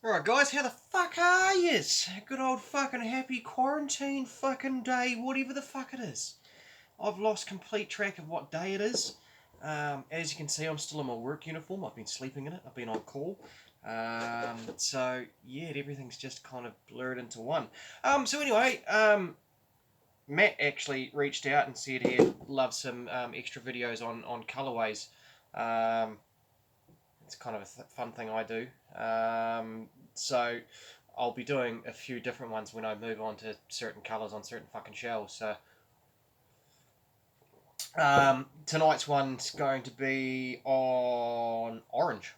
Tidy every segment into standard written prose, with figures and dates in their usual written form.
Alright guys, how the fuck are yous? Good old fucking happy quarantine fucking day, whatever the fuck it is. I've lost complete track of what day it is. As you can see, I'm still in my work uniform. I've been sleeping in it. I've been on call. So yeah, everything's just kind of blurred into one. So anyway, Matt actually reached out and said he'd love some extra videos on colorways. It's kind of a fun thing I do. So I'll be doing a few different ones when I move on to certain colours on certain fucking shells. So tonight's one's going to be on orange.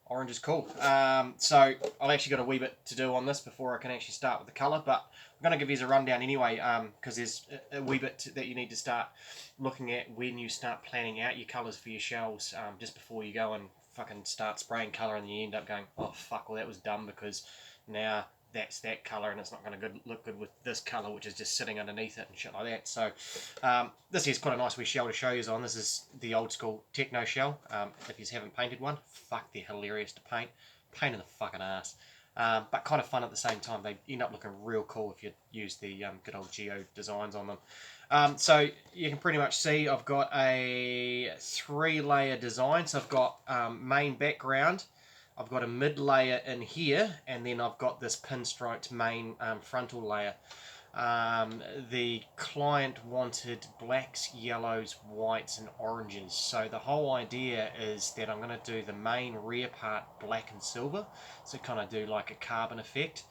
Orange is cool. So I've actually got a wee bit to do on this before I can actually start with the colour, but I'm going to give you a rundown anyway, because there's a wee bit that you need to start looking at when you start planning out your colours for your shells, just before you go and fucking start spraying colour and you end up going, oh fuck, well that was dumb because now that's that colour and it's not going to look good with this colour which is just sitting underneath it and shit like that. So this is quite a nice wee shell to show you on. This is the old school Techno shell. If you haven't painted one, fuck, they're hilarious to paint. Pain in the fucking ass. But kind of fun at the same time. They end up looking real cool if you use the good old Geo designs on them. So you can pretty much see I've got a 3-layer design. So I've got main background, I've got a mid layer in here, and then I've got this pinstriped main frontal layer. The client wanted blacks, yellows, whites and oranges, so the whole idea is that I'm going to do the main rear part black and silver, so kind of do like a carbon effect,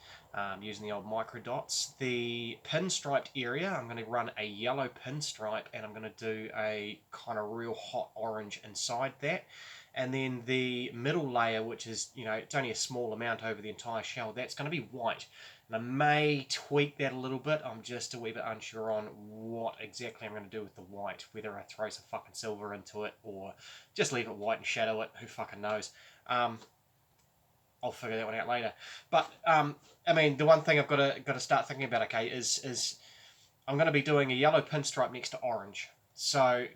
using the old micro dots. The pinstriped area, I'm going to run a yellow pinstripe and I'm going to do a kind of real hot orange inside that. And then the middle layer, which is, it's only a small amount over the entire shell, that's going to be white. And I may tweak that a little bit. I'm just a wee bit unsure on what exactly I'm going to do with the white, whether I throw some fucking silver into it or just leave it white and shadow it. Who fucking knows? I'll figure that one out later. But I mean, the one thing I've got to start thinking about, okay, is I'm going to be doing a yellow pinstripe next to orange. So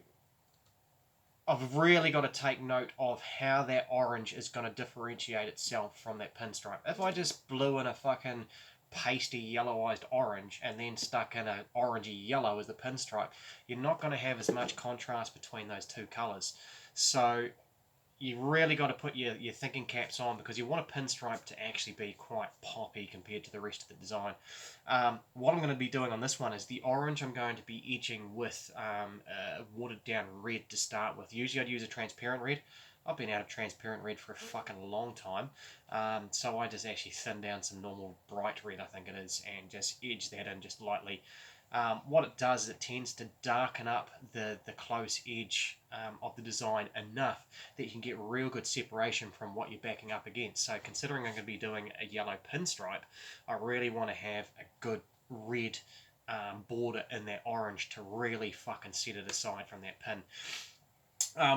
I've really got to take note of how that orange is going to differentiate itself from that pinstripe. If I just blew in a fucking pasty yellowized orange and then stuck in an orangey yellow as the pinstripe, you're not going to have as much contrast between those two colours. So you really got to put your thinking caps on, because you want a pinstripe to actually be quite poppy compared to the rest of the design. What I'm going to be doing on this one is the orange I'm going to be edging with a watered down red to start with. Usually I'd use a transparent red. I've been out of transparent red for a fucking long time, so I just actually thin down some normal bright red, I think it is, and just edge that in just lightly. What it does is it tends to darken up the close edge of the design enough that you can get real good separation from what you're backing up against. So considering I'm going to be doing a yellow pinstripe, I really want to have a good red border in that orange to really fucking set it aside from that pin.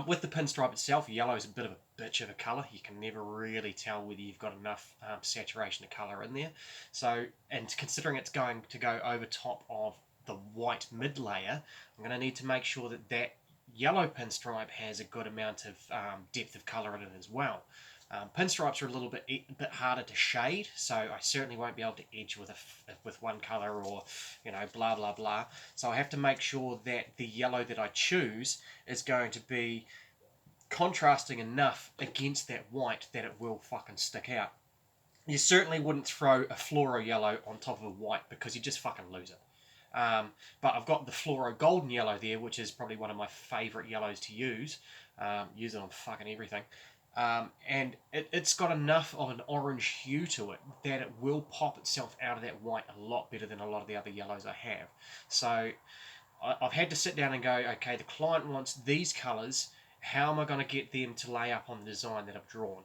With the pinstripe itself, yellow is a bit of a bitch of a colour. You can never really tell whether you've got enough saturation of colour in there. So, and considering it's going to go over top of the white mid layer, I'm going to need to make sure that that yellow pinstripe has a good amount of depth of colour in it as well. Pinstripes are a little bit harder to shade, so I certainly won't be able to edge with one colour or, blah blah blah. So I have to make sure that the yellow that I choose is going to be contrasting enough against that white that it will fucking stick out. You certainly wouldn't throw a fluoro yellow on top of a white because you just fucking lose it. But I've got the fluoro golden yellow there, which is probably one of my favourite yellows to use. Use it on fucking everything. And it's got enough of an orange hue to it that it will pop itself out of that white a lot better than a lot of the other yellows I have. So I've had to sit down and go, okay, the client wants these colours, how am I going to get them to lay up on the design that I've drawn?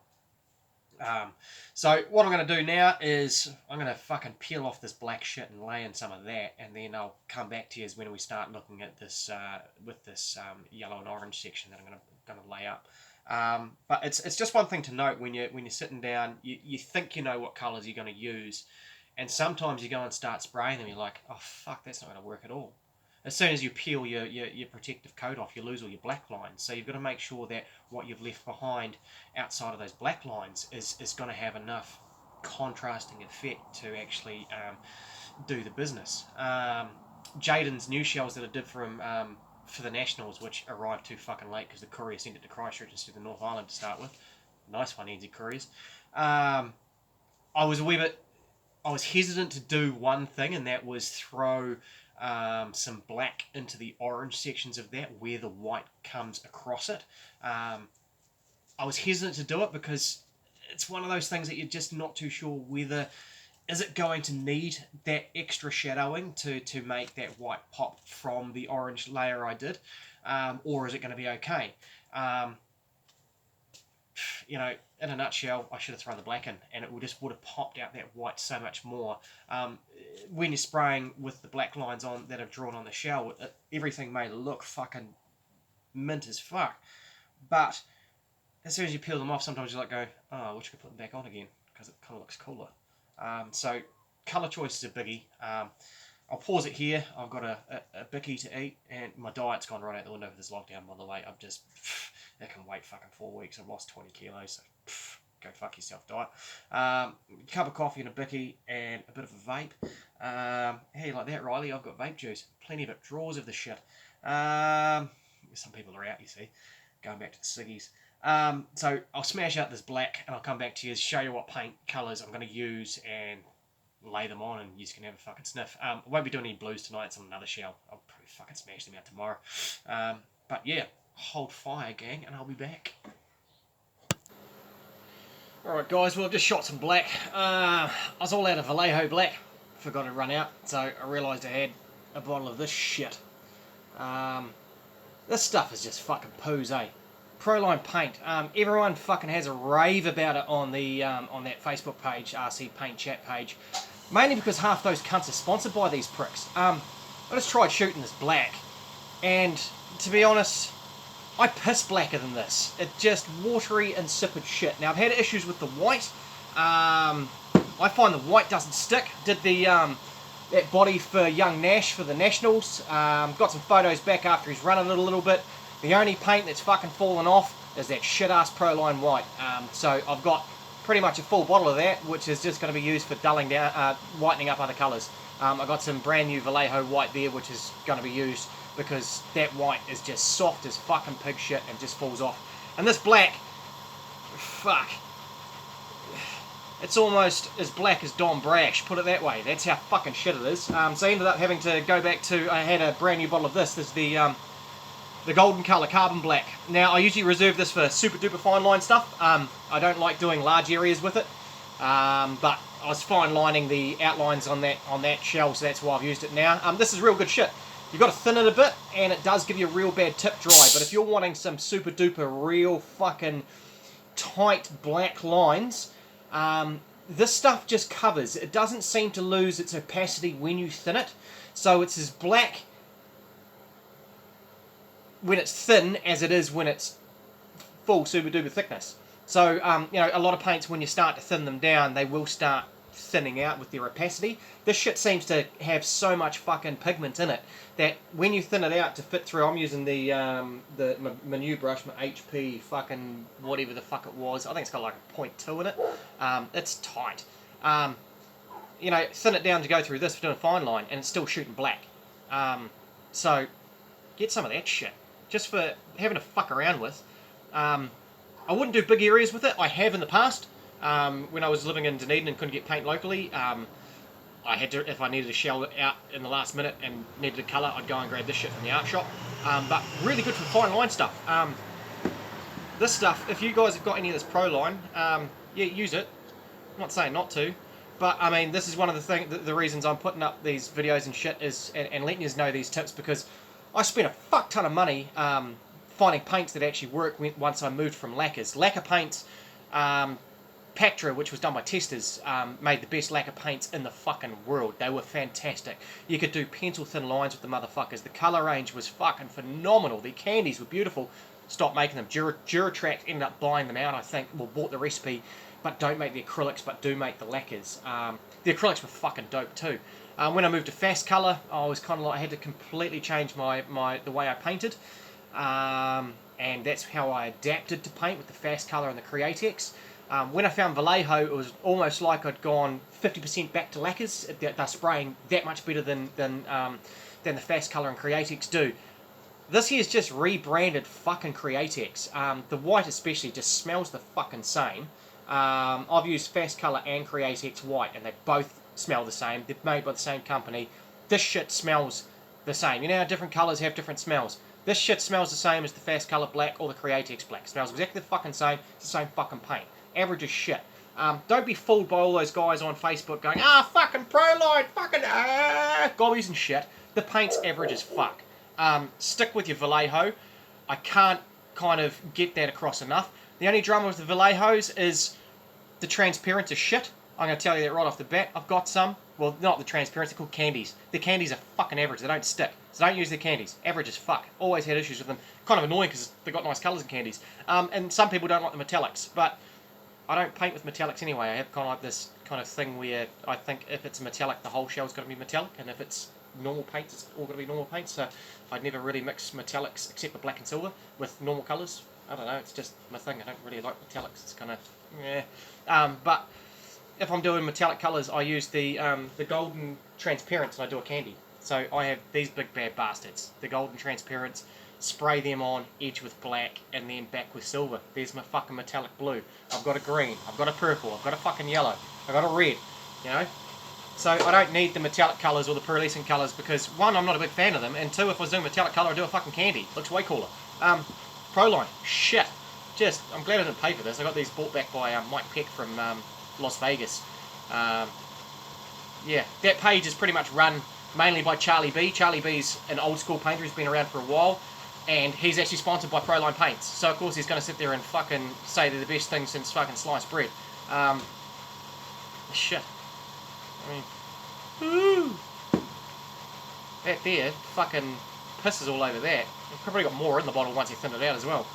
So what I'm going to do now is I'm going to fucking peel off this black shit and lay in some of that, and then I'll come back to you when we start looking at this with this yellow and orange section that I'm going to lay up. But it's just one thing to note when you're sitting down, you think you know what colours you're going to use, and sometimes you go and start spraying them, you're like, oh fuck, that's not going to work at all. As soon as you peel your protective coat off, you lose all your black lines. So you've got to make sure that what you've left behind outside of those black lines is going to have enough contrasting effect to actually do the business. Jaden's new shells that I did for him for the Nationals, which arrived too fucking late because the courier sent it to Christchurch instead of North Island to start with. Nice one, NZ Couriers. I was hesitant to do one thing, and that was throw some black into the orange sections of that where the white comes across it. I was hesitant to do it because it's one of those things that you're just not too sure whether is it going to need that extra shadowing to make that white pop from the orange layer I did, or is it going to be okay? You know, in a nutshell, I should have thrown the black in, and it would have popped out that white so much more. When you're spraying with the black lines on that I've drawn on the shell, everything may look fucking mint as fuck, but as soon as you peel them off, sometimes you like go, oh, I wish I could put them back on again because it kind of looks cooler. So colour choice is a biggie. I'll pause it here. I've got a bicky to eat, and my diet's gone right out the window for this lockdown, by the way. I'm just, it can wait fucking 4 weeks. I've lost 20 kilos, so go fuck yourself, diet. Cup of coffee and a bicky and a bit of a vape. How you like that, Riley? I've got vape juice. Plenty of it. Drawers of the shit. Some people are out, you see. Going back to the ciggies. So I'll smash out this black, and I'll come back to you, show you what paint colours I'm going to use, and lay them on, and you can have a fucking sniff. I won't be doing any blues tonight. It's on another shell. I'll probably fucking smash them out tomorrow. But yeah, hold fire, gang, and I'll be back. Alright guys, well I've just shot some black. I was all out of Vallejo black. Forgot to run out, so I realised I had a bottle of this shit. This stuff is just fucking poos, eh? Proline paint. Everyone fucking has a rave about it on the on that Facebook page, RC Paint Chat page. Mainly because half those cunts are sponsored by these pricks. I just tried shooting this black, and to be honest, I piss blacker than this. It's just watery, insipid shit. Now I've had issues with the white. I find the white doesn't stick. Did the that body for young Nash for the Nationals. Got some photos back after he's run it a little bit. The only paint that's fucking fallen off is that shit-ass Proline white. So I've got pretty much a full bottle of that, which is just going to be used for dulling down, whitening up other colours. I've got some brand new Vallejo white there, which is going to be used because that white is just soft as fucking pig shit and just falls off. And this black, fuck, it's almost as black as Don Brash, put it that way. That's how fucking shit it is. So I ended up having to go back to, I had a brand new bottle of this. This is the golden colour carbon black. Now I usually reserve this for super duper fine line stuff. I don't like doing large areas with it, but I was fine lining the outlines on that shell, so that's why I've used it now. This is real good shit. You've got to thin it a bit, and it does give you a real bad tip dry, but if you're wanting some super duper real fucking tight black lines, this stuff just covers. It doesn't seem to lose its opacity when you thin it, so it's as black when it's thin as it is when it's full super duper thickness. So you know, a lot of paints, when you start to thin them down, they will start thinning out with their opacity. This shit seems to have so much fucking pigment in it that when you thin it out to fit through, I'm using my new brush, my HP fucking whatever the fuck it was. I think it's got like a 0.2 in it. It's tight. You know, thin it down to go through this for doing a fine line, and it's still shooting black. So get some of that shit just for having to fuck around with. I wouldn't do big areas with it. I have in the past. When I was living in Dunedin and couldn't get paint locally, I had to, if I needed a shell out in the last minute and needed a colour, I'd go and grab this shit from the art shop. But really good for fine line stuff. This stuff, if you guys have got any of this Proline, yeah, use it. I'm not saying not to, but I mean, this is one of the reasons I'm putting up these videos and shit is and letting you know these tips, because I spent a fuck ton of money finding paints that actually work once I moved from lacquers. Lacquer paints, Pactra, which was done by Testers, made the best lacquer paints in the fucking world. They were fantastic. You could do pencil thin lines with the motherfuckers. The colour range was fucking phenomenal. The candies were beautiful. Stopped making them. Duratract ended up buying them out, I think. Well, bought the recipe, but don't make the acrylics, but do make the lacquers. The acrylics were fucking dope too. When I moved to fast colour, I was kind of like, I had to completely change the way I painted, and that's how I adapted to paint with the fast colour and the Createx. When I found Vallejo, it was almost like I'd gone 50% back to lacquers. They're spraying that much better than the Fast Colour and Createx do. This here's just rebranded fucking Createx. The white especially just smells the fucking same. I've used Fast Colour and Createx white, and they both smell the same. They're made by the same company. This shit smells the same. You know how different colours have different smells? This shit smells the same as the Fast Colour black or the Createx black. It smells exactly the fucking same. It's the same fucking paint. Average as shit. Don't be fooled by all those guys on Facebook going, fucking Proline, fucking gobbies and shit. The paint's average as fuck. Stick with your Vallejo. I can't kind of get that across enough. The only drama with the Vallejos is the transparent as shit. I'm going to tell you that right off the bat. I've got some. Well, not the transparent. They're called candies. The candies are fucking average. They don't stick. So don't use their candies. Average as fuck. Always had issues with them. Kind of annoying because they've got nice colours in candies. And some people don't like the metallics. But I don't paint with metallics anyway. I have kind of like this kind of thing where I think if it's metallic, the whole shell's got to be metallic. And if it's normal paint, it's all got to be normal paint. So I'd never really mix metallics except for black and silver with normal colours. I don't know, it's just my thing. I don't really like metallics. It's kind of, but if I'm doing metallic colours, I use the golden transparents and I do a candy. So I have these big bad bastards, the golden transparents, spray them on, edge with black, and then back with silver. There's my fucking metallic blue. I've got a green, I've got a purple, I've got a fucking yellow, I've got a red, you know? So I don't need the metallic colours or the pearlescent colours because, one, I'm not a big fan of them, and two, if I was doing metallic colour, I'd do a fucking candy. Looks way cooler. Proline, shit. I'm glad I didn't pay for this. I got these bought back by Mike Peck from Las Vegas. Yeah, that page is pretty much run mainly by Charlie B. Charlie B's an old school painter who's been around for a while, and he's actually sponsored by Proline Paints. So of course he's going to sit there and fucking say they're the best thing since fucking sliced bread. Shit. I mean, woo! That there fucking pisses all over that. I've probably got more in the bottle once you thin it out as well.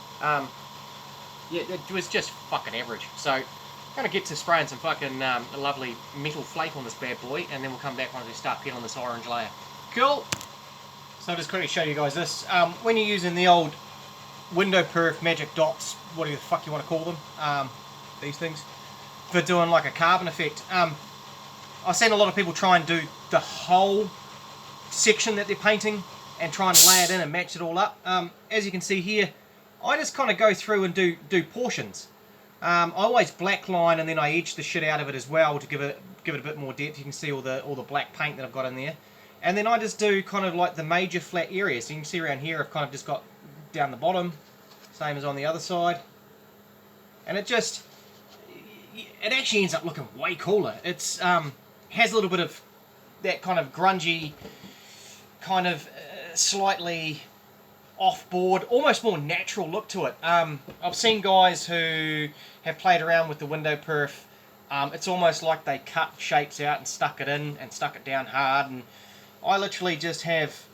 Yeah, it was just fucking average. So, I'm going to get to spraying some fucking lovely metal flake on this bad boy, and then we'll come back once we start peeling this orange layer. Cool! So I'll just quickly show you guys this. When you're using the old window perf magic dots, whatever the fuck you want to call them, these things, for doing like a carbon effect, I've seen a lot of people try and do the whole section that they're painting and try and lay it in and match it all up. As you can see here, I just kind of go through and do portions. I always black line and then I edge the shit out of it as well to give it a bit more depth. You can see all the black paint that I've got in there. And then I just do kind of like the major flat areas. So you can see around here I've kind of just got down the bottom, same as on the other side. And it actually ends up looking way cooler. It's has a little bit of that kind of grungy, kind of slightly off-board, almost more natural look to it. I've seen guys who have played around with the window perf. It's almost like they cut shapes out and stuck it in and stuck it down hard. And I literally just have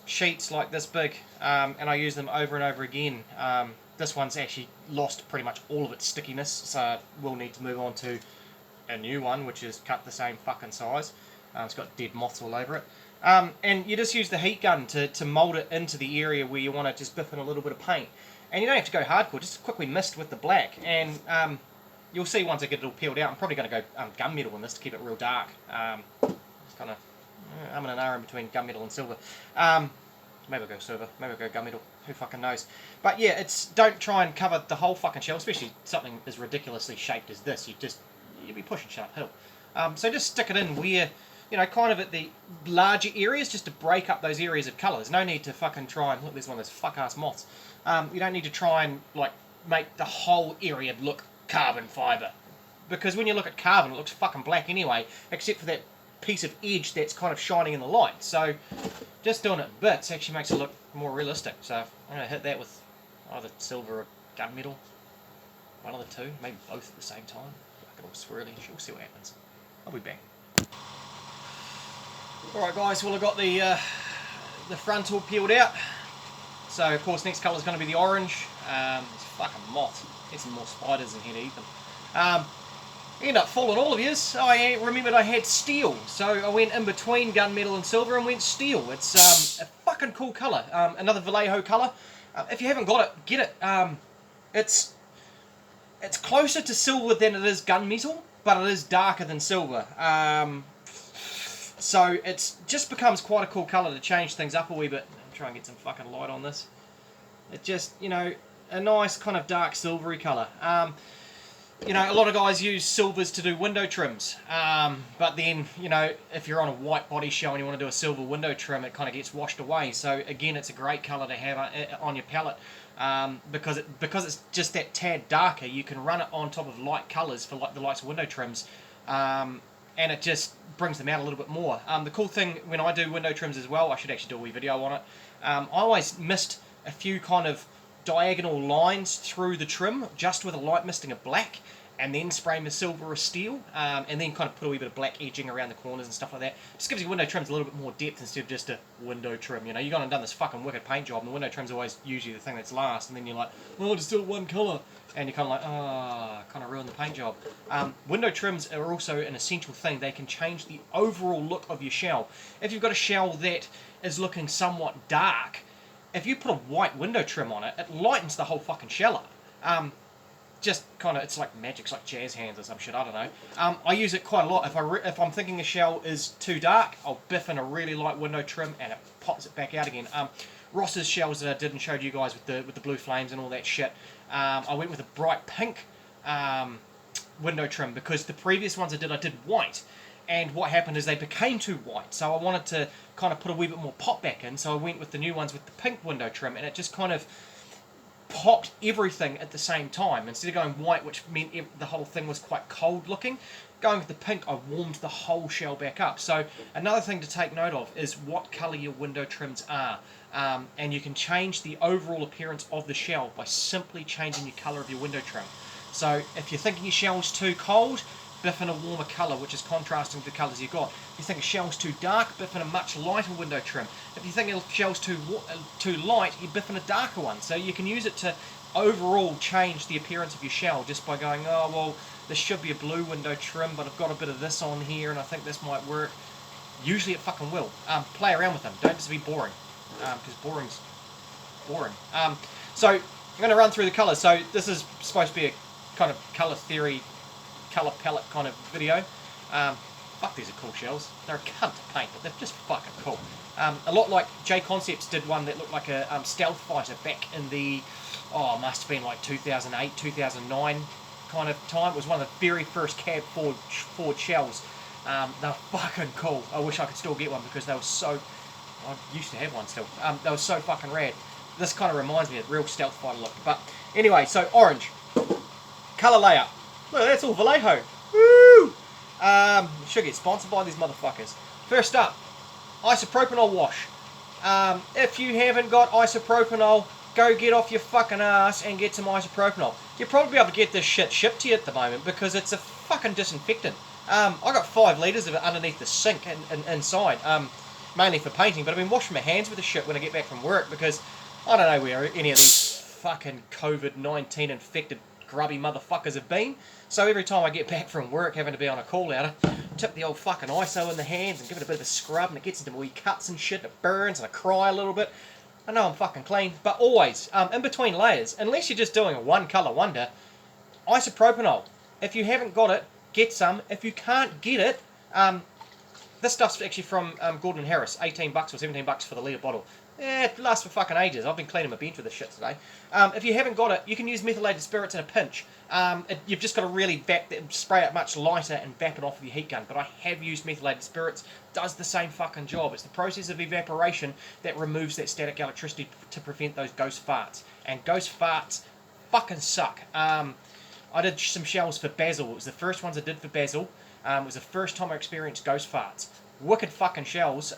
sheets like this big, and I use them over and over again. This one's actually lost pretty much all of its stickiness, so we'll need to move on to a new one, which is cut the same fucking size. It's got dead moths all over it. And you just use the heat gun to mould it into the area where you want to just biff in a little bit of paint. And you don't have to go hardcore, just quickly mist with the black. And you'll see once I get it all peeled out, I'm probably going to go gunmetal in this to keep it real dark. It's kind of, I'm in an hour in between gunmetal and silver. Maybe I'll go silver, maybe I'll go gunmetal, who fucking knows. But yeah, don't try and cover the whole fucking shell, especially something as ridiculously shaped as this. You'd be pushing shit uphill. So just stick it in where, you know, kind of at the larger areas, just to break up those areas of colour. There's no need to fucking try and, look, there's one of those fuck-ass moths. You don't need to try and, like, make the whole area look carbon fibre. Because when you look at carbon, it looks fucking black anyway, except for that piece of edge that's kind of shining in the light. So, just doing it in bits actually makes it look more realistic. So, I'm going to hit that with either silver or gunmetal. One of the two, maybe both at the same time. Fucking all swirly. We'll see what happens. I'll be back. Alright guys, well I've got the front all peeled out. So of course next colour is going to be the orange. It's fucking moths. There's some more spiders in here to eat them. Ended up falling all of yours. I remembered I had steel, so I went in between gunmetal and silver and went steel. It's a fucking cool colour. Another Vallejo colour. If you haven't got it, get it. it's closer to silver than it is gunmetal, but it is darker than silver. So it just becomes quite a cool colour to change things up a wee bit. I'm trying to get some fucking light on this. It just, you know, a nice kind of dark silvery colour. You know, a lot of guys use silvers to do window trims, but then, you know, if you're on a white body shell and you want to do a silver window trim, it kind of gets washed away. So again, it's a great colour to have on your palette, because it's just that tad darker. You can run it on top of light colours for like the likes of window trims, and it just brings them out a little bit more. The cool thing when I do window trims as well, I should actually do a wee video on it. I always mist a few kind of diagonal lines through the trim just with a light misting of black, and then spray them with silver or steel, and then kind of put a wee bit of black edging around the corners and stuff like that. Just gives your window trims a little bit more depth instead of just a window trim. You know, you've gone and done this fucking wicked paint job, and the window trim's always usually the thing that's last, and then you're like, well, I'll just do it one colour, and you're kind of like, oh, kind of ruined the paint job. Window trims are also an essential thing. They can change the overall look of your shell. If you've got a shell that is looking somewhat dark, if you put a white window trim on it, it lightens the whole fucking shell up. Just kind of, it's like magic, it's like jazz hands or some shit, I don't know. I use it quite a lot. If I'm thinking a shell is too dark, I'll biff in a really light window trim and it pops it back out again. Ross's shells that I did and showed you guys with the blue flames and all that shit, I went with a bright pink window trim because the previous ones I did white. And what happened is they became too white, so I wanted to kind of put a wee bit more pop back in, so I went with the new ones with the pink window trim, and it just kind of popped everything at the same time. Instead of going white, which meant the whole thing was quite cold looking, going with the pink, I warmed the whole shell back up. So another thing to take note of is what colour your window trims are. And you can change the overall appearance of the shell by simply changing your colour of your window trim. So if you're thinking your shell's too cold, biff in a warmer colour, which is contrasting to the colours you've got. If you think a shell's too dark, biff in a much lighter window trim. If you think a shell's too light, you biff in a darker one. So you can use it to overall change the appearance of your shell just by going, oh, well, this should be a blue window trim, but I've got a bit of this on here, and I think this might work. Usually it fucking will. Play around with them. Don't just be boring, because boring's boring. So I'm going to run through the colours. So this is supposed to be a kind of colour theory, colour palette kind of video. Fuck, these are cool shells. They're a cunt to paint, but they're just fucking cool. A lot like J Concepts did one that looked like a stealth fighter back in the, oh, must have been like 2008, 2009 kind of time. It was one of the very first cab Ford shells. They're fucking cool. I wish I could still get one because they were so, I used to have one still. They were so fucking rad. This kind of reminds me of real stealth fighter look. But anyway, so orange. Colour layout. Look, that's all Vallejo. Woo! Should get sponsored by these motherfuckers. First up, isopropanol wash. If you haven't got isopropanol, go get off your fucking ass and get some isopropanol. You'll probably be able to get this shit shipped to you at the moment because it's a fucking disinfectant. I got 5 litres of it underneath the sink and inside, mainly for painting, but I've been washing my hands with the shit when I get back from work because I don't know where any of these fucking COVID-19 infected grubby motherfuckers have been. So every time I get back from work having to be on a call out, I tip the old fucking ISO in the hands and give it a bit of a scrub, and it gets into wee cuts and shit, and it burns, and I cry a little bit. I know I'm fucking clean, but always, in between layers, unless you're just doing a one colour wonder, isopropanol. If you haven't got it, get some. If you can't get it, this stuff's actually from Gordon & Harris, $18 or $17 for the litre bottle. It lasts for fucking ages. I've been cleaning my bench with this shit today. If you haven't got it, you can use methylated spirits in a pinch. You've just got to really spray it much lighter and vap it off of your heat gun. But I have used methylated spirits. Does the same fucking job. It's the process of evaporation that removes that static electricity to prevent those ghost farts. And ghost farts fucking suck. I did some shells for Basil. It was the first ones I did for Basil. It was the first time I experienced ghost farts. Wicked fucking shells.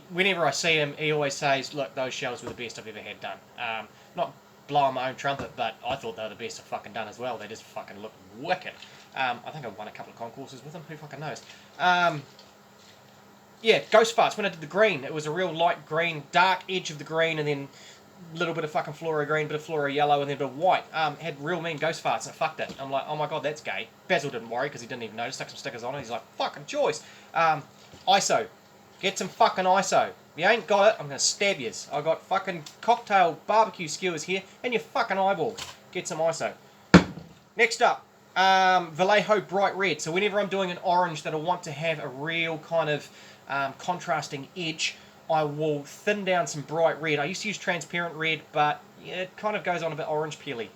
Whenever I see him, he always says, look, those shells were the best I've ever had done. Not blowing my own trumpet, but I thought they were the best I've fucking done as well. They just fucking look wicked. I think I won a couple of concourses with them. Who fucking knows? Yeah, ghost farts. When I did the green, it was a real light green, dark edge of the green, and then a little bit of fucking fluoro green, bit of fluoro yellow, and then a bit of white. Had real mean ghost farts, and I fucked it. I'm like, oh my god, that's gay. Basil didn't worry because he didn't even notice. Stuck some stickers on it. He's like, fucking choice. ISO. Get some fucking ISO. If you ain't got it, I'm going to stab yous. I got fucking cocktail barbecue skewers here and your fucking eyeballs. Get some ISO. Next up, Vallejo Bright Red. So whenever I'm doing an orange that I want to have a real kind of contrasting edge, I will thin down some bright red. I used to use transparent red, but yeah, it kind of goes on a bit orange peely.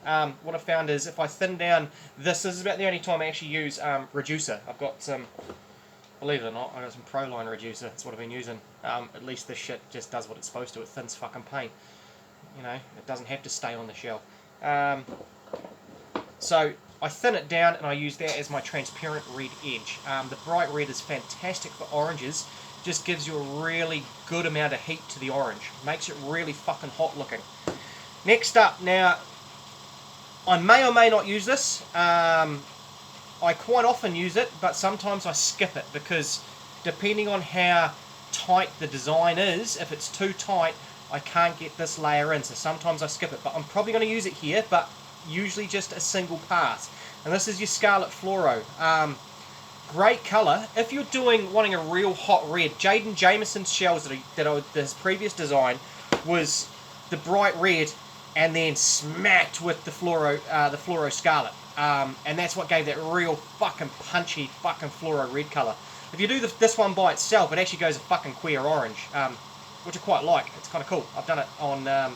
What I found is if I thin down this is about the only time I actually use reducer. I've got some, believe it or not, I've got some Proline reducer. That's what I've been using. At least this shit just does what it's supposed to. It thins fucking paint. You know, it doesn't have to stay on the shell. So I thin it down and I use that as my transparent red edge. The bright red is fantastic for oranges. Just gives you a really good amount of heat to the orange. Makes it really fucking hot looking. Next up, now, I may or may not use this. I quite often use it, but sometimes I skip it because depending on how tight the design is, if it's too tight, I can't get this layer in, so sometimes I skip it. But I'm probably going to use it here, but usually just a single pass. And this is your Scarlet Fluoro. Great colour. If you're wanting a real hot red, Jaden Jameson's shells his previous design was the bright red and then smacked with the Fluoro Scarlet. And that's what gave that real fucking punchy fucking Fluoro red colour. If you do this one by itself, it actually goes a fucking queer orange, which I quite like. It's kind of cool. I've done it on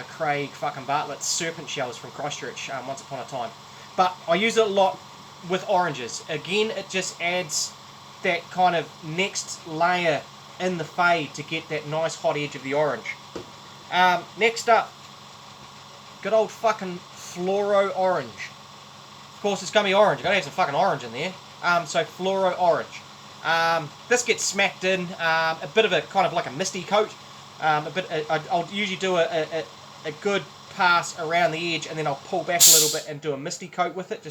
Craig fucking Bartlett's Serpent shells from Christchurch once upon a time. But I use it a lot with oranges. Again, it just adds that kind of next layer in the fade to get that nice hot edge of the orange. Next up, good old fucking Fluoro Orange. Of course, it's going to be orange. You've got to have some fucking orange in there. So Fluoro Orange. This gets smacked in, a bit of a kind of like a misty coat. I'll usually do a good pass around the edge, and then I'll pull back a little bit and do a misty coat with it,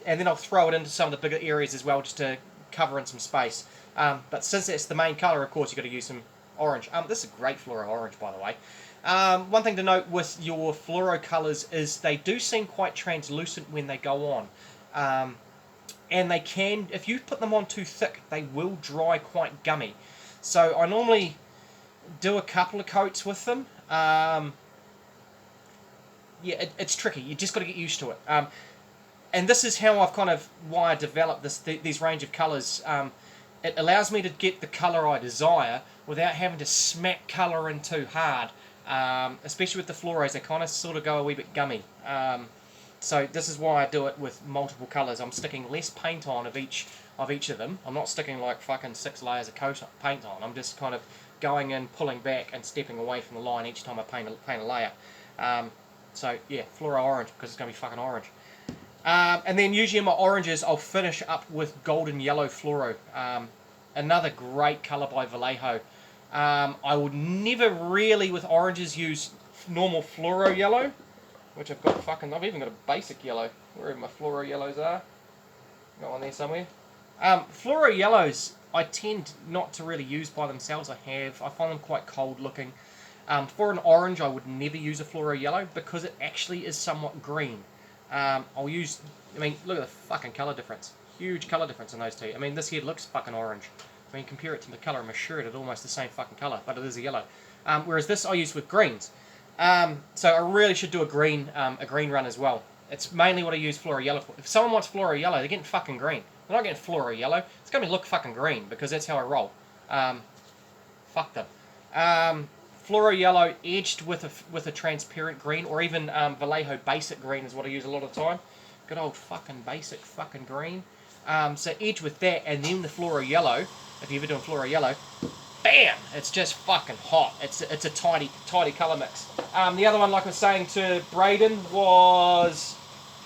and then I'll throw it into some of the bigger areas as well, just to cover in some space. But since that's the main colour, of course, you've got to use some orange. This is a great Fluoro Orange, by the way. One thing to note with your fluoro colours is they do seem quite translucent when they go on. And they can, if you put them on too thick, they will dry quite gummy. So I normally do a couple of coats with them. Yeah, it's tricky. You just got to get used to it. And this is how why I developed these range of colours. It allows me to get the colour I desire without having to smack colour in too hard. Especially with the fluoros, they kind of sort of go a wee bit gummy. So this is why I do it with multiple colours. I'm sticking less paint on of each of them. I'm not sticking like fucking 6 layers of paint on. I'm just kind of going in, pulling back, and stepping away from the line each time I paint a layer. So yeah, Fluoro Orange, because it's going to be fucking orange. And then usually in my oranges, I'll finish up with Golden Yellow Fluoro. Another great colour by Vallejo. I would never really, with oranges, use normal Fluoro Yellow, which I've even got a basic yellow, wherever my Fluoro Yellows are. Got one there somewhere. Fluoro Yellows, I tend not to really use by themselves. I find them quite cold looking. For an orange, I would never use a Fluoro Yellow because it actually is somewhat green. Look at the fucking colour difference. Huge colour difference in those two. I mean, this here looks fucking orange. When you compare it to the colour of my shirt, it's almost the same fucking colour, but it is a yellow. Whereas this I use with greens. So I really should do a green run as well. It's mainly what I use Fluoro Yellow for. If someone wants Fluoro Yellow, they're getting fucking green. They're not getting Fluoro Yellow. It's going to look fucking green because that's how I roll. Fuck them. Fluoro Yellow edged with a transparent green, or even Vallejo Basic Green is what I use a lot of the time. Good old fucking basic fucking green. So edge with that, and then the Fluoro Yellow. If you're ever doing Fluoro Yellow, bam! It's just fucking hot. It's a tidy colour mix. The other one, like I was saying to Braden, was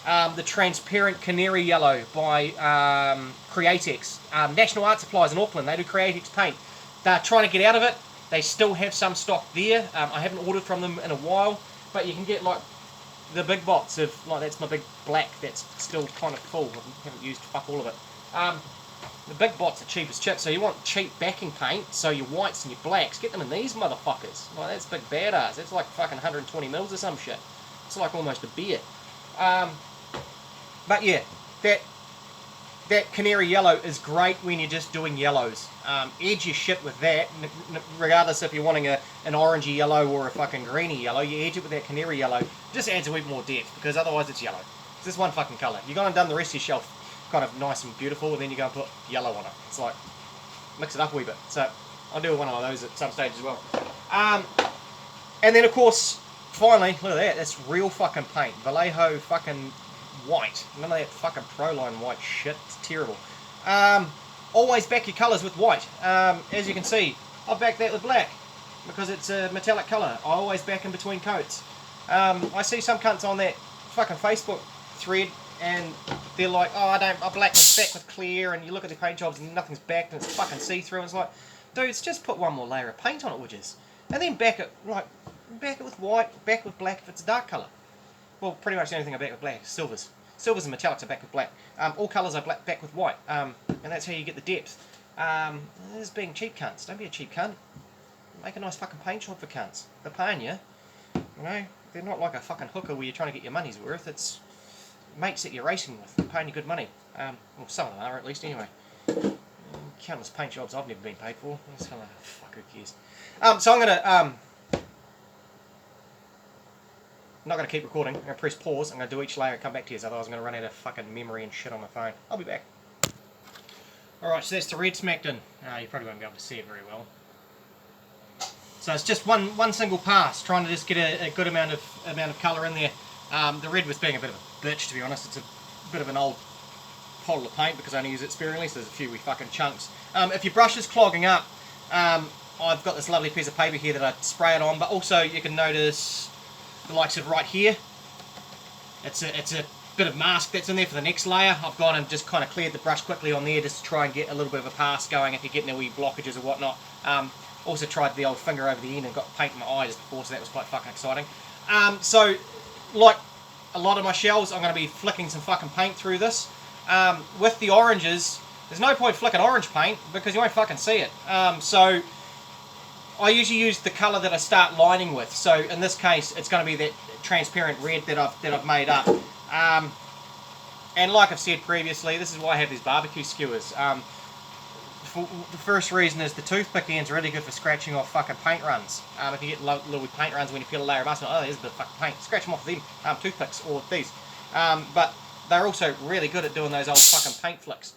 the transparent Canary Yellow by Createx. National Art Supplies in Auckland, they do Createx paint. They're trying to get out of it. They still have some stock there. I haven't ordered from them in a while, but you can get like the big box of, like, that's my big black that's still kind of full. I haven't used fuck all of it. The big bots are cheap as chips, so you want cheap backing paint, so your whites and your blacks, get them in these motherfuckers. Like, that's big badass. That's like fucking 120 mils or some shit. It's like almost a beer. But yeah, that Canary Yellow is great when you're just doing yellows. Edge your shit with that, regardless if you're wanting an orangey yellow or a fucking greeny yellow. You edge it with that Canary Yellow. It just adds a wee more depth, because otherwise it's yellow. It's this one fucking colour. You've gone and done the rest of your shelf kind of nice and beautiful, and then you go and put yellow on it. It's like, mix it up a wee bit. So I'll do one of those at some stage as well. And then of course, finally, look at that. That's real fucking paint. Vallejo fucking white. None of that fucking Proline white shit. It's terrible. Always back your colours with white. As you can see, I've backed that with black because it's a metallic colour. I always back in between coats. I see some cunts on that fucking Facebook thread and they're like, oh, I black with back with clear, and you look at the paint jobs and nothing's backed and it's fucking see-through, and it's like, dudes, just put one more layer of paint on it, would you? And then back it with white, back with black if it's a dark colour. Well, pretty much the only thing I back with black is silvers. Silvers and metallics are back with black. All colours are back with white, and that's how you get the depth. This is being cheap cunts. Don't be a cheap cunt. Make a nice fucking paint job for cunts. They're paying you. You know, they're not like a fucking hooker where you're trying to get your money's worth. It's mates that you're racing with. They're paying you good money. Well, some of them are at least anyway. Countless paint jobs I've never been paid for. It's kind of, fuck, who cares? So I'm gonna not going to keep recording. I'm going to press pause. I'm going to do each layer and come back to you, otherwise I'm going to run out of fucking memory and shit on my phone. I'll be back. Alright, so that's the red smacked in. You probably won't be able to see it very well. So it's just one single pass, trying to just get a good amount of colour in there. The red was being a bit of a bitch, to be honest. It's a bit of an old bottle of paint because I only use it sparingly, so there's a few wee fucking chunks. If your brush is clogging up, I've got this lovely piece of paper here that I spray it on, but also you can notice the likes of right here. It's a bit of mask that's in there for the next layer. I've gone and just kind of cleared the brush quickly on there just to try and get a little bit of a pass going if you're getting any wee blockages or whatnot. Also tried the old finger over the end and got paint in my eye just before, so that was quite fucking exciting. So, like a lot of my shells, I'm going to be flicking some fucking paint through this. With the oranges, there's no point flicking orange paint because you won't fucking see it. So I usually use the colour that I start lining with. So in this case, it's going to be that transparent red that I've made up. And like I've said previously, this is why I have these barbecue skewers. The first reason is the toothpick end's really good for scratching off fucking paint runs. If you get little paint runs when you peel a layer of mask, oh, there's a bit of fucking paint. Scratch them off with them toothpicks or these. But they're also really good at doing those old fucking paint flicks.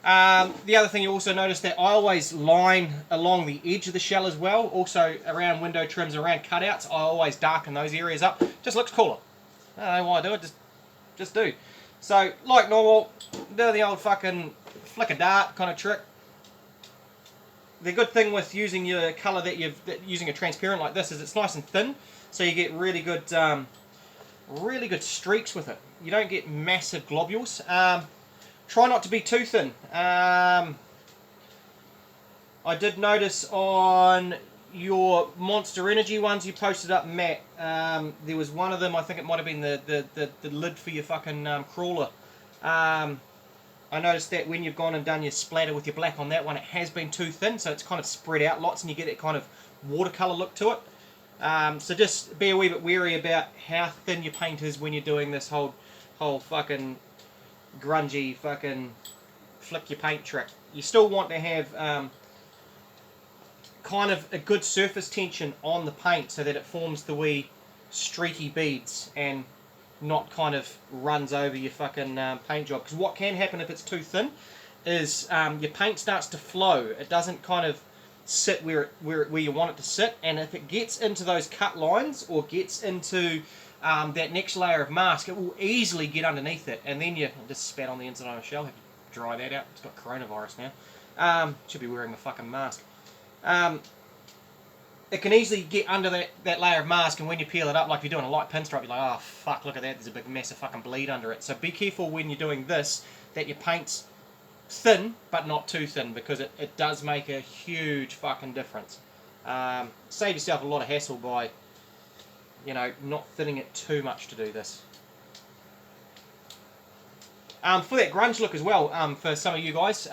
The other thing you also notice that I always line along the edge of the shell as well. Also around window trims, around cutouts, I always darken those areas up. Just looks cooler. I don't know why I do it, just do. So, like normal, do the old fucking flick a dart kind of trick. The good thing with using your colour using a transparent like this is it's nice and thin, so you get really good streaks with it. You don't get massive globules. Try not to be too thin. I did notice on your Monster Energy ones you posted up, Matt, there was one of them, I think it might have been the lid for your fucking crawler. I noticed that when you've gone and done your splatter with your black on that one, it has been too thin, so it's kind of spread out lots and you get that kind of watercolour look to it. So just be a wee bit wary about how thin your paint is when you're doing this whole fucking grungy fucking flick your paint trick. You still want to have kind of a good surface tension on the paint so that it forms the wee streaky beads and not kind of runs over your fucking paint job. Because what can happen if it's too thin is your paint starts to flow. It doesn't kind of sit where you want it to sit, and if it gets into those cut lines or gets into that next layer of mask, it will easily get underneath it, and then you just spat on the inside of a shell. Have to dry that out. It's got coronavirus now. Should be wearing a fucking mask. It can easily get under that layer of mask, and when you peel it up, like if you're doing a light pinstripe, you're like, oh fuck, look at that, there's a big mess of fucking bleed under it. So be careful when you're doing this, that your paint's thin, but not too thin, because it does make a huge fucking difference. Save yourself a lot of hassle by, you know, not thinning it too much to do this. For that grunge look as well, for some of you guys,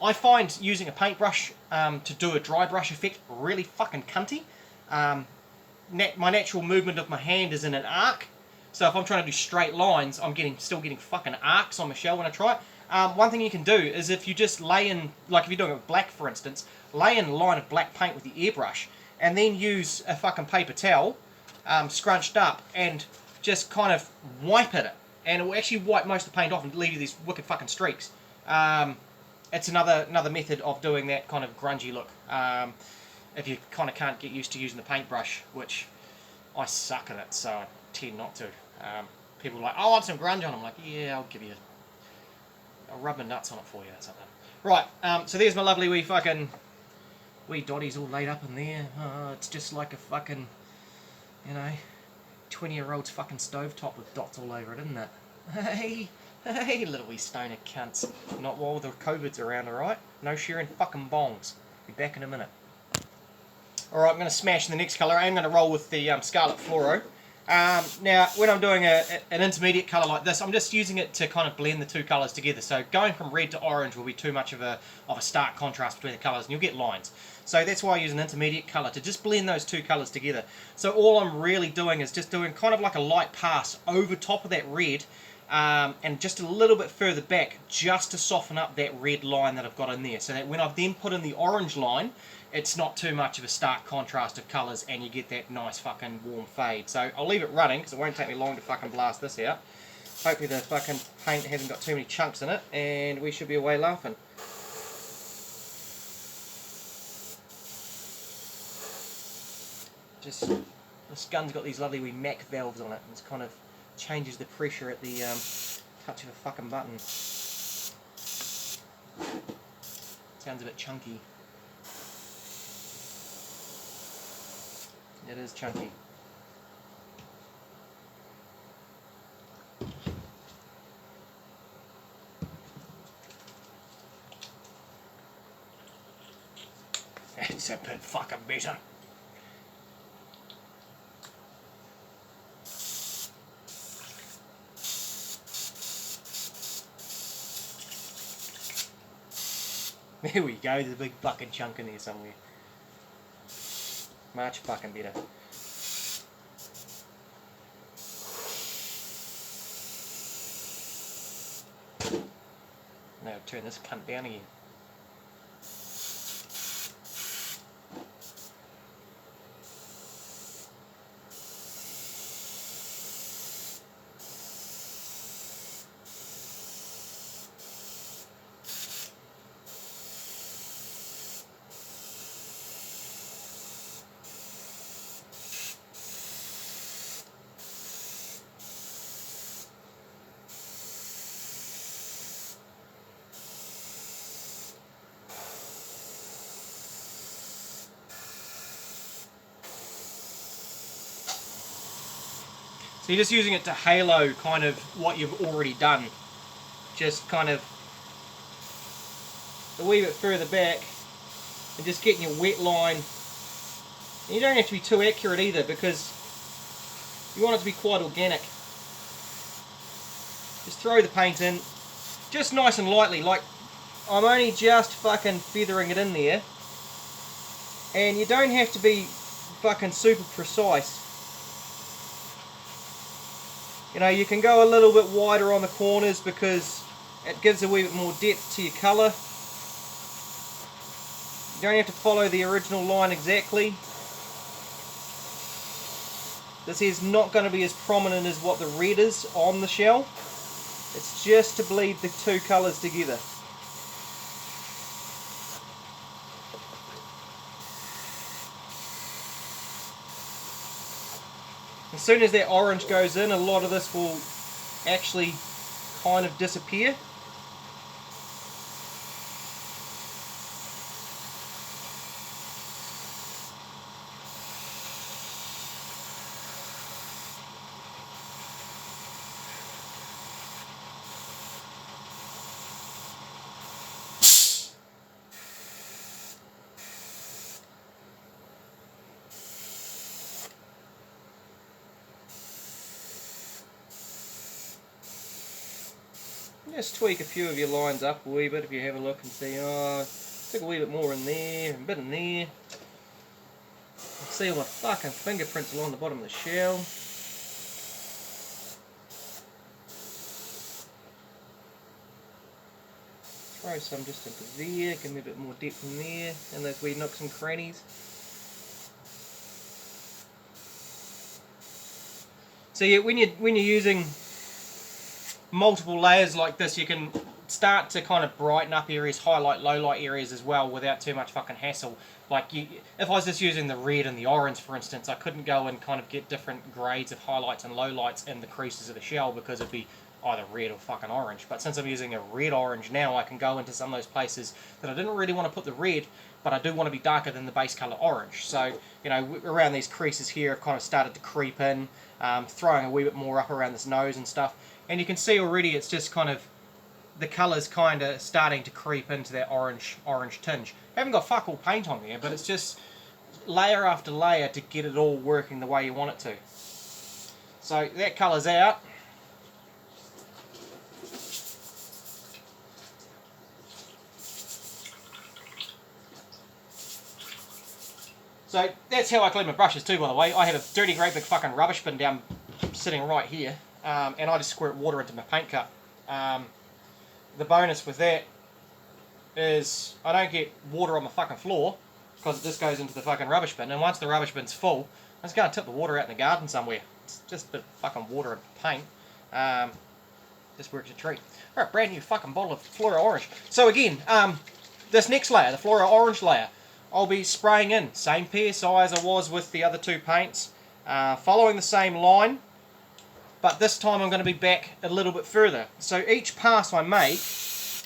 I find using a paintbrush to do a dry brush effect really fucking cunty. My natural movement of my hand is in an arc, so if I'm trying to do straight lines, I'm still getting fucking arcs on my shell when I try it. One thing you can do is if you just lay in, like if you're doing it with black for instance, lay in a line of black paint with the airbrush, and then use a fucking paper towel, scrunched up, and just kind of wipe at it. and it will actually wipe most of the paint off and leave you these wicked fucking streaks. It's another method of doing that kind of grungy look. If you kind of can't get used to using the paintbrush, which I suck at it, so I tend not to. People are like, oh, I want some grunge on. I'm like, yeah, I'll rub my nuts on it for you or something. Right, so there's my lovely wee fucking wee dotties all laid up in there. It's just like a fucking, 20-year-old's fucking stovetop with dots all over it, isn't it? Hey, little wee stoner cunts. Not while the COVID's around, alright? No sharing fucking bongs. Be back in a minute. Alright, I'm going to smash the next colour. I'm going to roll with the Scarlet Fluoro. Now, when I'm doing an intermediate colour like this, I'm just using it to kind of blend the two colours together. So going from red to orange will be too much of a stark contrast between the colours, and you'll get lines. So that's why I use an intermediate colour, to just blend those two colours together. So all I'm really doing is just doing kind of like a light pass over top of that red, and just a little bit further back, just to soften up that red line that I've got in there, so that when I've then put in the orange line, it's not too much of a stark contrast of colours, and you get that nice fucking warm fade. So I'll leave it running, because it won't take me long to fucking blast this out. Hopefully the fucking paint hasn't got too many chunks in it, and we should be away laughing. Just, this gun's got these lovely wee Mac valves on it, and it kind of changes the pressure at the touch of a fucking button. Sounds a bit chunky. It is chunky. It's a bit fucking better. There we go, there's a big fucking chunk in there somewhere. Much fucking better. Now turn this cunt down again. So you're just using it to halo kind of what you've already done. Just kind of a wee bit further back and just getting your wet line. And you don't have to be too accurate either, because you want it to be quite organic. Just throw the paint in, just nice and lightly, like I'm only just fucking feathering it in there. And you don't have to be fucking super precise. You can go a little bit wider on the corners because it gives a wee bit more depth to your colour. You don't have to follow the original line exactly. This is not going to be as prominent as what the red is on the shell. It's just to bleed the two colours together. As soon as that orange goes in, a lot of this will actually kind of disappear. Just tweak a few of your lines up a wee bit if you have a look and see, oh, took a wee bit more in there, a bit in there. See all my fucking fingerprints along the bottom of the shell. Throw some just into there, give me a bit more depth in there, and those wee nooks and crannies. So yeah, when you're using multiple layers like this, you can start to kind of brighten up areas, highlight low light areas as well without too much fucking hassle. Like if I was just using the red and the orange, for instance, I couldn't go and kind of get different grades of highlights and lowlights in the creases of the shell because it'd be either red or fucking orange. But since I'm using a red-orange now, I can go into some of those places that I didn't really want to put the red, but I do want to be darker than the base colour orange. So, you know, around these creases here, I've kind of started to creep in, throwing a wee bit more up around this nose and stuff. And you can see already it's just kind of, the colour's kind of starting to creep into that orange tinge. I haven't got fuck all paint on there, but it's just layer after layer to get it all working the way you want it to. So that colour's out. So that's how I clean my brushes too, by the way. I have a dirty great big fucking rubbish bin down sitting right here, and I just squirt water into my paint cup. The bonus with that is I don't get water on the fucking floor because it just goes into the fucking rubbish bin, and once the rubbish bin's full, I just go and tip the water out in the garden somewhere. It's just a bit of fucking water and paint. Just works a treat. Alright, brand new fucking bottle of Fluoro Orange. So again, this next layer, the Fluoro Orange layer, I'll be spraying in, same PSI as I was with the other two paints, following the same line, but this time I'm going to be back a little bit further. So each pass I make,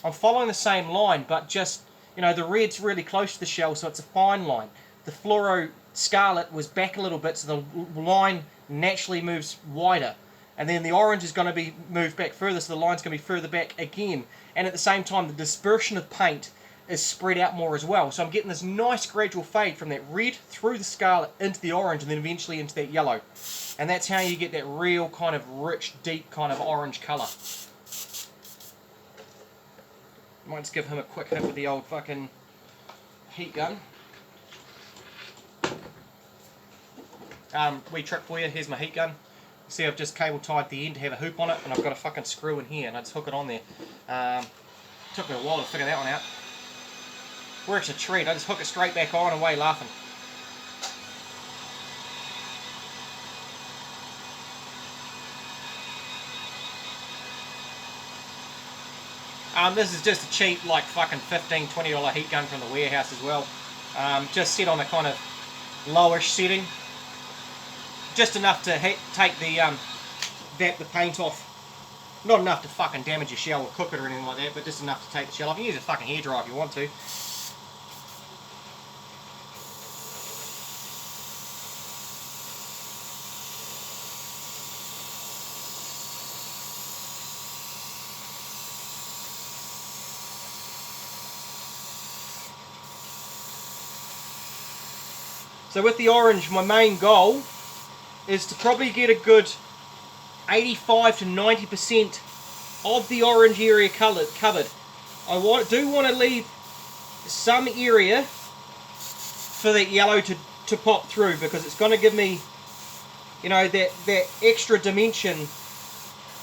I'm following the same line, but just, you know, the red's really close to the shell, so it's a fine line. The Fluoro Scarlet was back a little bit, so the line naturally moves wider. And then the orange is going to be moved back further, so the line's going to be further back again. And at the same time, the dispersion of paint is spread out more as well. So I'm getting this nice gradual fade from that red through the scarlet into the orange and then eventually into that yellow. And that's how you get that real kind of rich, deep kind of orange colour. Might just give him a quick hit with the old fucking heat gun. Wee trick for you, here's my heat gun. See, I've just cable tied the end to have a hoop on it, and I've got a fucking screw in here, and I just hook it on there. Took me a while to figure that one out. Works a treat. I just hook it straight back on and away laughing. This is just a cheap, like fucking $15, $20 heat gun from the warehouse as well. Just set on a kind of lowish setting. Just enough to take the the paint off. Not enough to fucking damage your shell or cook it or anything like that, but just enough to take the shell off. You can use a fucking hairdryer if you want to. So with the orange, my main goal is to probably get a good 85 to 90% of the orange area covered. I do want to leave some area for that yellow to pop through, because it's going to give me, you know, that extra dimension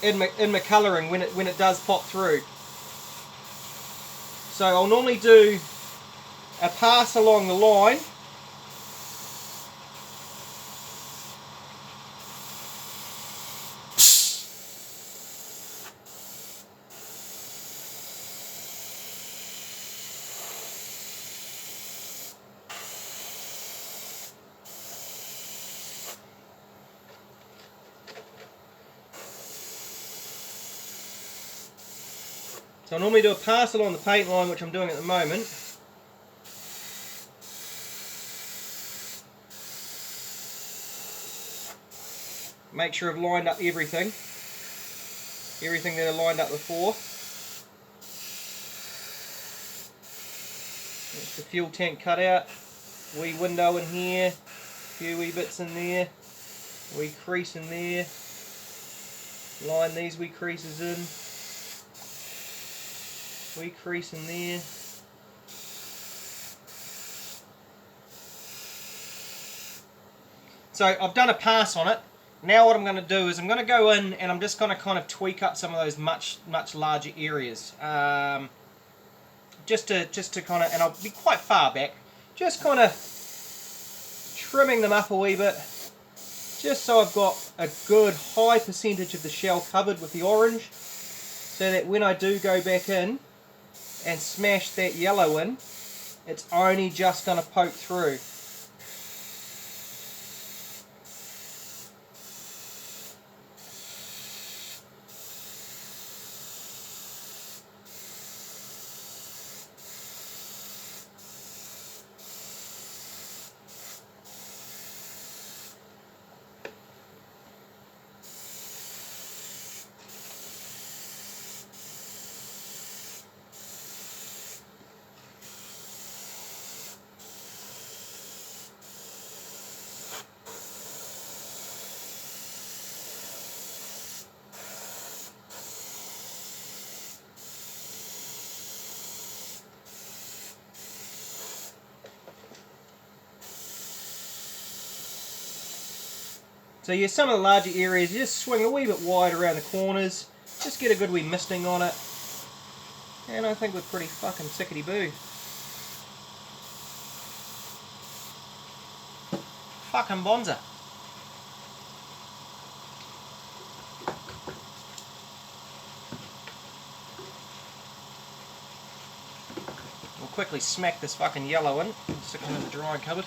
in my colouring when it does pop through. So I'll normally do a pass along the line. So I normally do a pass along the paint line, which I'm doing at the moment. Make sure I've lined up everything that I lined up before. That's the fuel tank cutout, wee window in here, a few wee bits in there, wee crease in there, line these wee creases in. Wee crease in there. So I've done a pass on it. Now what I'm going to do is I'm going to go in and I'm just going to kind of tweak up some of those much larger areas. Just to kind of, and I'll be quite far back, just kind of trimming them up a wee bit, just so I've got a good high percentage of the shell covered with the orange. so that when I do go back in and smash that yellow in, it's only just going to poke through. So yeah, some of the larger areas, you just swing a wee bit wide around the corners, just get a good wee misting on it, and I think we're pretty fucking sickety-boo. Fucking bonza. We'll quickly smack this fucking yellow in, stick it in the drying cupboard.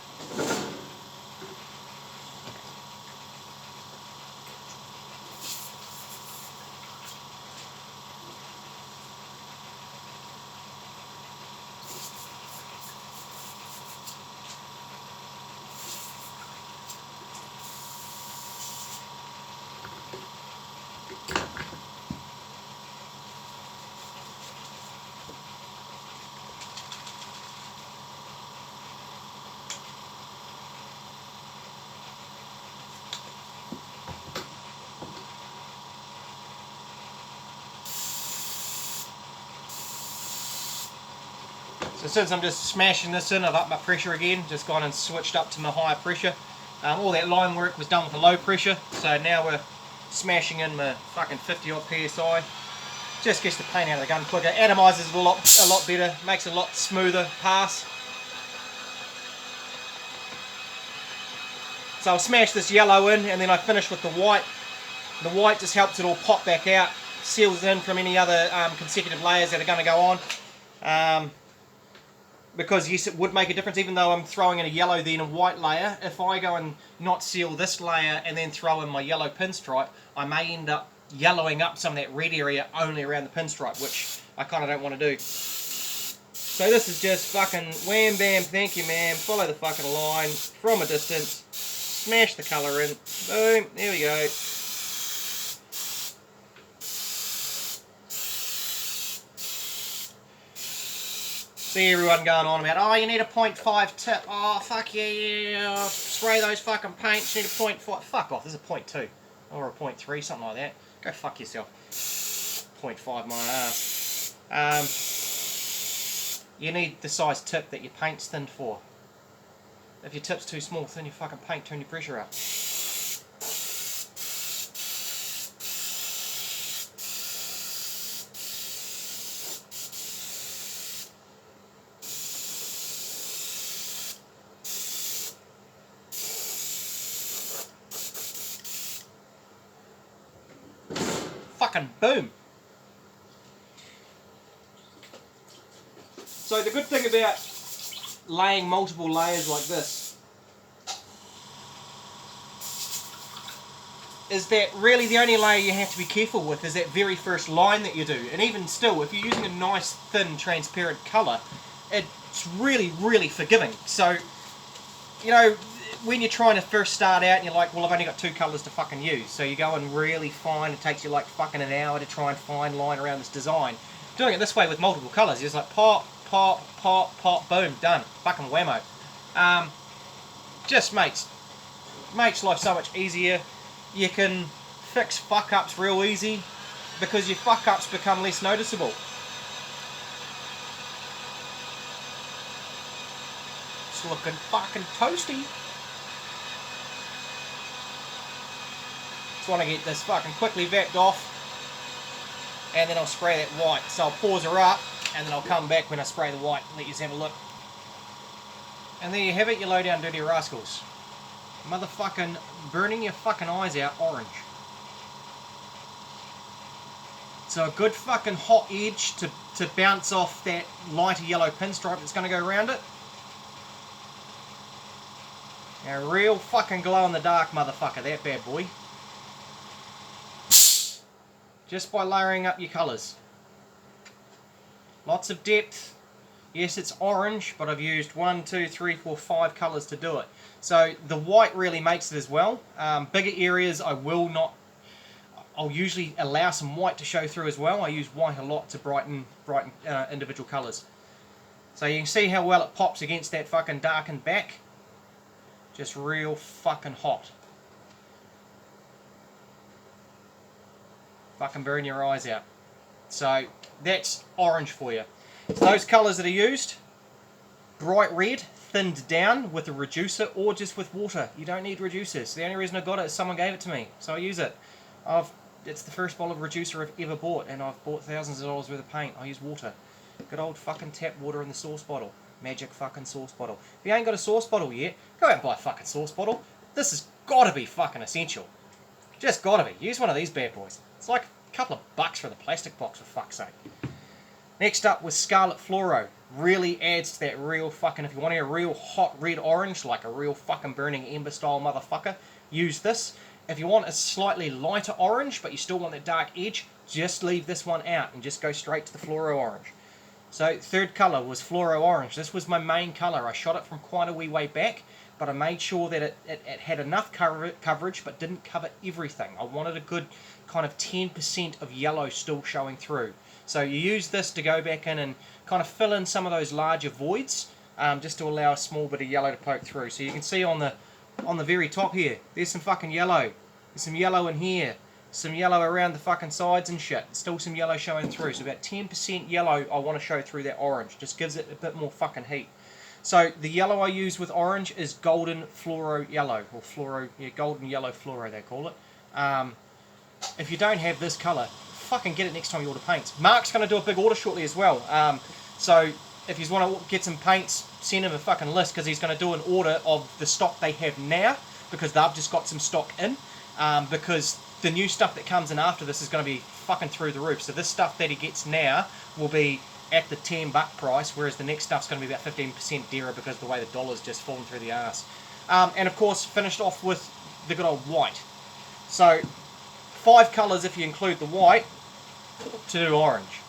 So since I'm just smashing this in, I've upped my pressure again, just gone and switched up to my higher pressure. All that line work was done with a low pressure, so now we're smashing in my fucking 50 odd PSI. Just gets the paint out of the gun quicker, atomises it a lot better, makes it a lot smoother pass. So I'll smash this yellow in and then I finish with the white. The white just helps it all pop back out, seals it in from any other consecutive layers that are going to go on. Because yes, it would make a difference, even though I'm throwing in a yellow then a white layer. If I go and not seal this layer and then throw in my yellow pinstripe, I may end up yellowing up some of that red area only around the pinstripe, which I kind of don't want to do. So this is just fucking wham bam, thank you ma'am, follow the fucking line from a distance, smash the colour in, boom, there we go. See everyone going on about, oh, you need a 0.5 tip, oh, fuck yeah, spray those fucking paints, you need a 0.5, fuck off, there's a 0.2, or a 0.3, something like that, go fuck yourself, 0.5 my ass. You need the size tip that your paint's thinned for. If your tip's too small, thin your fucking paint, turn your pressure up. Fucking boom. So the good thing about laying multiple layers like this is that really the only layer you have to be careful with is that very first line that you do. And even still, if you're using a nice thin transparent colour, it's really, really forgiving. So, you know, when you're trying to first start out and you're like, well, I've only got 2 colours to fucking use, so you go and really find, it takes you like fucking an hour to try and find line around this design. Doing it this way with multiple colours, you're just like pop, pop, pop, pop, boom, done. Fucking whammo. Just makes life so much easier. You can fix fuck-ups real easy because your fuck-ups become less noticeable. It's looking fucking toasty. Just want to get this fucking quickly vapped off, and then I'll spray that white. So I'll pause her up, and then I'll come back when I spray the white and let you have a look. And there you have it, you low down dirty rascals. Motherfucking burning your fucking eyes out orange. So a good fucking hot edge to bounce off that lighter yellow pinstripe that's going to go around it. A real fucking glow in the dark motherfucker, that bad boy. Just by layering up your colours. Lots of depth. Yes, it's orange, but I've used 1, 2, 3, 4, 5 colours to do it. So the white really makes it as well. Bigger areas I'll usually allow some white to show through as well. I use white a lot to brighten individual colours. So you can see how well it pops against that fucking darkened back. Just real fucking hot. Fucking burn your eyes out. So that's orange for you. So those colours that are used, bright red, thinned down with a reducer or just with water. You don't need reducers. The only reason I got it is someone gave it to me, so I use it. It's the first bottle of reducer I've ever bought, and I've bought thousands of dollars worth of paint. I use water. Good old fucking tap water in the sauce bottle. Magic fucking sauce bottle. If you ain't got a sauce bottle yet, go out and buy a fucking sauce bottle. This has got to be fucking essential. Just got to be. Use one of these bad boys. It's like a couple of bucks for the plastic box, for fuck's sake. Next up was Scarlet Fluoro. Really adds to that real fucking, if you want a real hot red orange, like a real fucking burning ember style motherfucker, use this. If you want a slightly lighter orange, but you still want that dark edge, just leave this one out and just go straight to the Fluoro Orange. So third colour was Fluoro Orange. This was my main colour. I shot it from quite a wee way back, but I made sure that it had enough coverage, but didn't cover everything. I wanted a good kind of 10% of yellow still showing through. So you use this to go back in and kind of fill in some of those larger voids, just to allow a small bit of yellow to poke through. So you can see on the very top here, there's some fucking yellow. There's some yellow in here. Some yellow around the fucking sides and shit. Still some yellow showing through. So about 10% yellow I want to show through that orange. Just gives it a bit more fucking heat. So the yellow I use with orange is golden fluoro yellow. Or fluoro, yeah, golden yellow fluoro they call it. If you don't have this colour, fucking get it next time you order paints. Mark's going to do a big order shortly as well. So if you want to get some paints, send him a fucking list, because he's going to do an order of the stock they have now, because they've just got some stock in. Because the new stuff that comes in after this is going to be fucking through the roof. So this stuff that he gets now will be at the $10 price, whereas the next stuff's going to be about 15% dearer because of the way the dollar's just fallen through the arse. And of course, finished off with the good old white. So 5 colours if you include the white to do orange.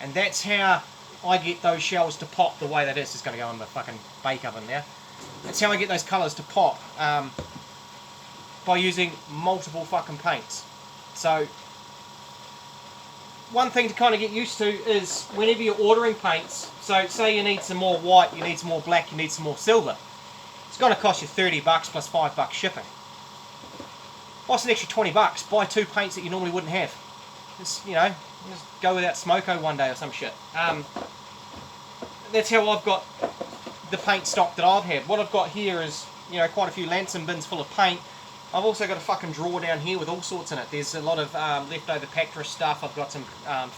And that's how I get those shells to pop the way that is. It's going to go in the fucking bake oven now. That's how I get those colours to pop. By using multiple fucking paints. So one thing to kind of get used to is whenever you're ordering paints, so say you need some more white, you need some more black, you need some more silver, it's going to cost you $30 plus $5 shipping. What's an extra $20? Buy 2 paints that you normally wouldn't have. Just, you know, just go without smoko one day or some shit. That's how I've got the paint stock that I've had. What I've got here is, you know, quite a few Lanson bins full of paint. I've also got a fucking drawer down here with all sorts in it. There's a lot of leftover Pactra stuff. I've got some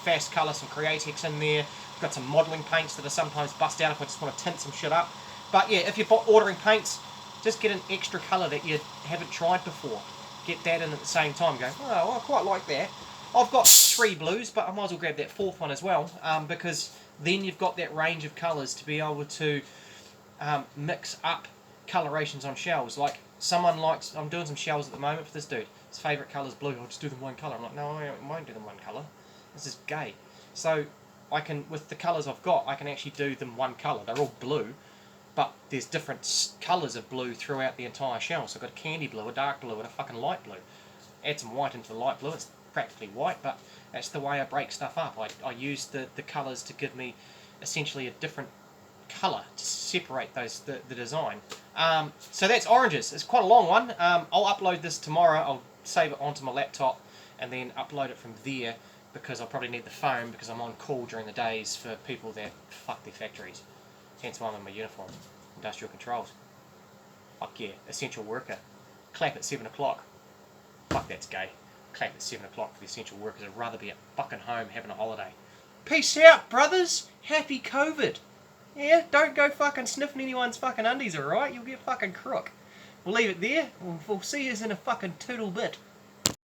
fast colour, some Createx in there. I've got some modelling paints that I sometimes bust out if I just want to tint some shit up. But yeah, if you're ordering paints, just get an extra colour that you haven't tried before. Get that in at the same time. Go, oh, well, I quite like that. I've got 3 blues, but I might as well grab that 4th one as well, because then you've got that range of colours to be able to mix up colorations on shells. Like, someone likes, I'm doing some shells at the moment for this dude. His favourite colour is blue. I'll just do them one colour. I'm like, no, I won't do them one colour. This is gay. So I can, with the colours I've got, I can actually do them one colour. They're all blue, but there's different colours of blue throughout the entire shell. So I've got a candy blue, a dark blue, and a fucking light blue. Add some white into the light blue. It's practically white, but that's the way I break stuff up. I use the colours to give me essentially a different colour to separate those the design. So that's oranges. It's quite a long one. I'll upload this tomorrow. I'll save it onto my laptop and then upload it from there, because I'll probably need the phone because I'm on call during the days for people that fuck their factories. Hence why I'm in my uniform. Industrial controls. Fuck yeah. Essential worker. Clap at 7 o'clock. Fuck, that's gay. Clap at 7 o'clock for the essential workers. I'd rather be at fucking home having a holiday. Peace out, brothers. Happy COVID. Yeah, don't go fucking sniffing anyone's fucking undies, alright? You'll get fucking crook. We'll leave it there. We'll see you in a fucking toodle bit.